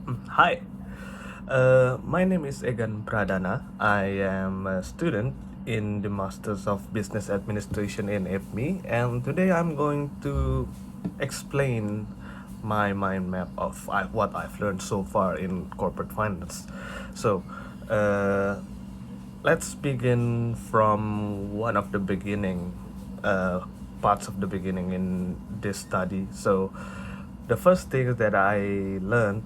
Hi, my name is Egan Pradhana. I am a student in the Masters of Business Administration in IPMI, and today I'm going to explain my mind map of what I've learned so far in corporate finance. So, uh, let's begin from one of the beginning uh, parts of the beginning in this study. So, the first thing that I learned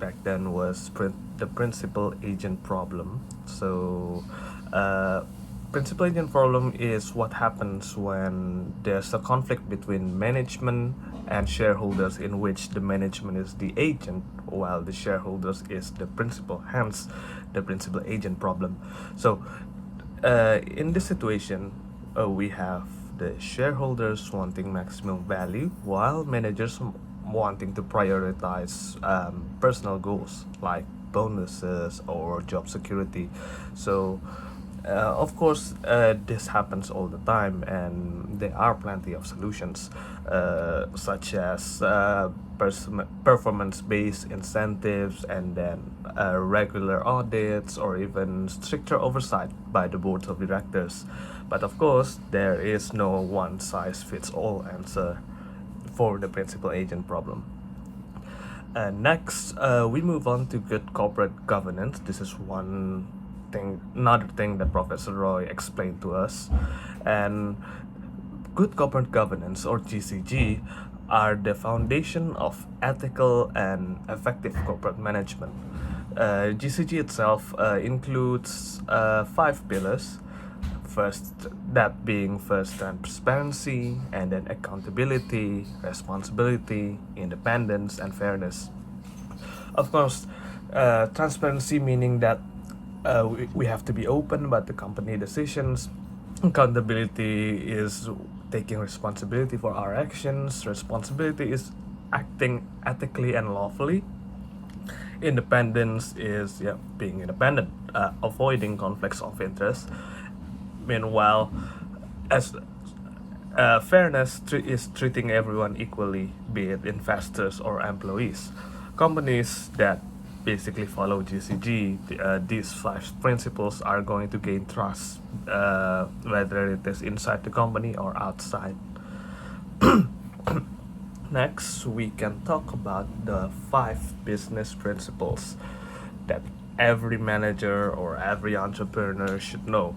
back then was the principal agent problem. So, uh, principal agent problem is what happens when there's a conflict between management and shareholders, in which the management is the agent while the shareholders is the principal, hence the principal agent problem. So, in this situation, we have the shareholders wanting maximum value while managers wanting to prioritize personal goals like bonuses or job security. So, of course, this happens all the time, and there are plenty of solutions, such as performance based incentives, and then regular audits, or even stricter oversight by the boards of directors. But of course, there is no one size fits all answer for the principal agent problem. And next, we move on to good corporate governance. This is another thing that Professor Roy explained to us. And good corporate governance, or GCG, are the foundation of ethical and effective corporate management. GCG itself includes five pillars. First, that being first transparency, and then accountability, responsibility, independence, and fairness. Of course, transparency meaning that we have to be open about the company decisions. Accountability is taking responsibility for our actions. Responsibility is acting ethically and lawfully. Independence is being independent, avoiding conflicts of interest. Meanwhile, as fairness is treating everyone equally, be it investors or employees. Companies that basically follow GCG, these five principles are going to gain trust, whether it is inside the company or outside. Next, we can talk about the five business principles that every manager or every entrepreneur should know.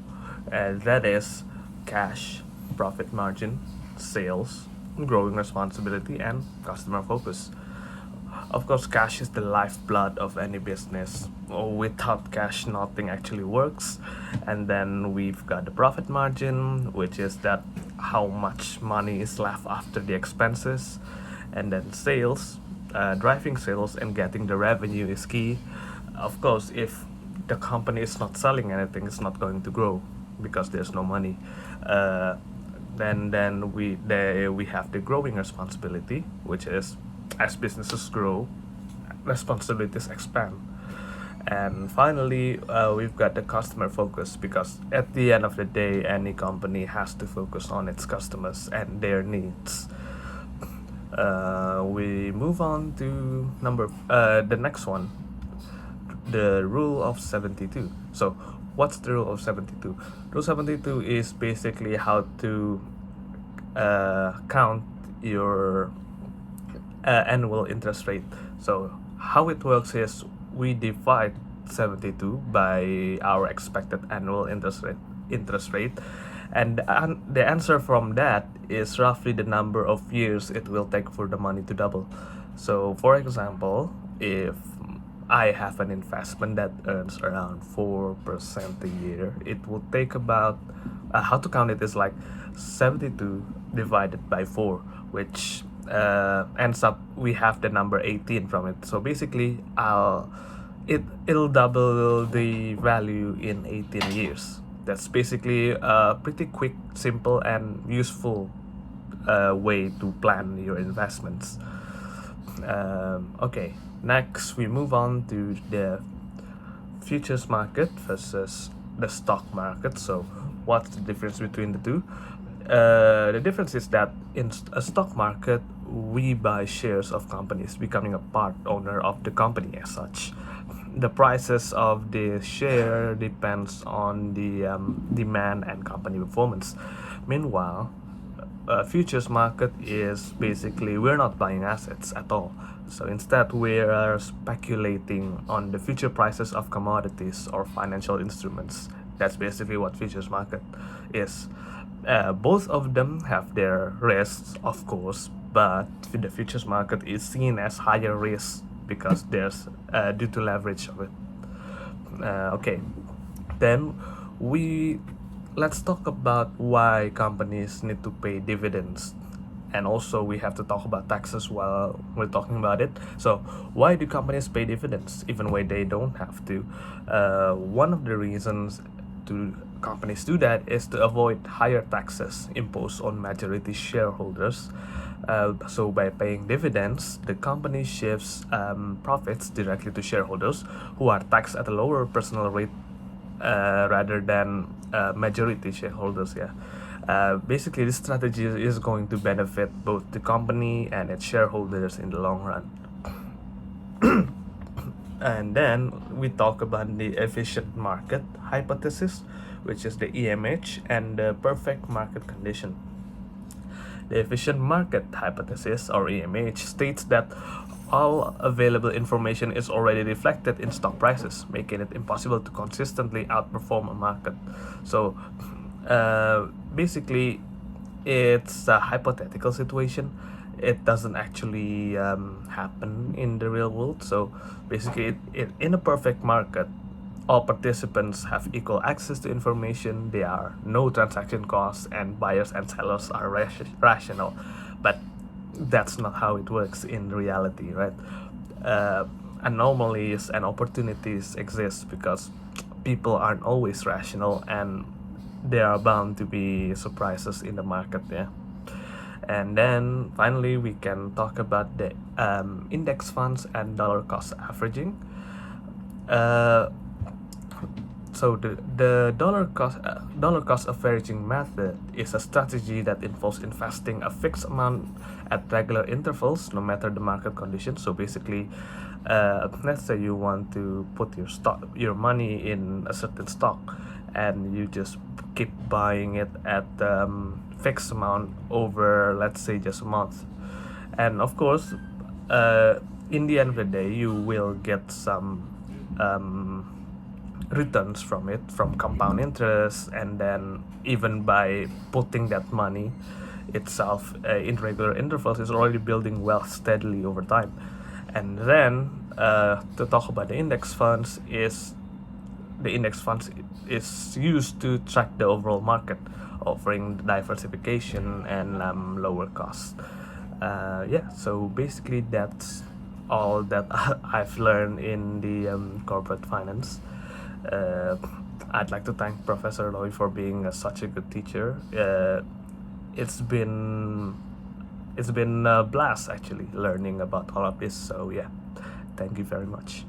And that is cash, profit margin, sales, growing responsibility, and customer focus. Of course, cash is the lifeblood of any business. Without cash, nothing actually works. And then we've got the profit margin, which is that how much money is left after the expenses. And then sales, driving sales and getting the revenue is key. Of course, if the company is not selling anything, it's not going to grow because there's no money. Uh, then we have the growing responsibility, which is as businesses grow, responsibilities expand. And finally, we've got the customer focus, because at the end of the day, any company has to focus on its customers and their needs. We move on to the next one, the rule of 72. So, what's the rule of 72? Rule 72 is basically how to count your annual interest rate. So, how it works is we divide 72 by our expected annual interest rate, and the answer from that is roughly the number of years it will take for the money to double. So, for example, if I have an investment that earns around 4% a year, it will take about how to count it is like 72 divided by 4, which ends up we have the number 18 from it. So basically, it'll double the value in 18 years. That's basically a pretty quick, simple, and useful way to plan your investments. Okay, next we move on to the futures market versus the stock market. So, what's the difference between the two? The difference is that in a stock market, we buy shares of companies, becoming a part owner of the company as such. The prices of the share depends on the demand and company performance. Meanwhile, futures market is basically we're not buying assets at all. So instead, we are speculating on the future prices of commodities or financial instruments. That's basically what futures market is. Both of them have their risks, of course, but the futures market is seen as higher risk because there's due to leverage of it. Okay, then we let's talk about why companies need to pay dividends, and also we have to talk about taxes while we're talking about it. So why do companies pay dividends even when they don't have to? One of the reasons to companies do that is to avoid higher taxes imposed on majority shareholders. So by paying dividends, the company shifts profits directly to shareholders who are taxed at a lower personal rate rather than majority shareholders. Yeah. Basically, this strategy is going to benefit both the company and its shareholders in the long run. And then we talk about the efficient market hypothesis, which is the EMH, and the perfect market condition. The efficient market hypothesis, or EMH, states that all available information is already reflected in stock prices, making it impossible to consistently outperform a market. So basically, it's a hypothetical situation. It doesn't actually happen in the real world. So basically, in a perfect market, all participants have equal access to information. There are no transaction costs, and buyers and sellers are rational. But that's not how it works in reality, right? Anomalies and opportunities exist because people aren't always rational, and there are bound to be surprises in the market. Yeah. And then finally, we can talk about the index funds and dollar cost averaging. So the dollar cost averaging method is a strategy that involves investing a fixed amount at regular intervals, no matter the market conditions. So basically, let's say you want to put your money in a certain stock, and you just keep buying it at fixed amount over, let's say, just a month. And of course, in the end of the day, you will get some returns from it, from compound interest, and then even by putting that money itself in regular intervals, is already building wealth steadily over time. And then to talk about the index funds, is used to track the overall market, offering diversification and lower costs. Yeah, so basically that's all that I've learned in the corporate finance. I'd like to thank Professor Roy for being such a good teacher. It's been a blast actually learning about all of this. So yeah, thank you very much.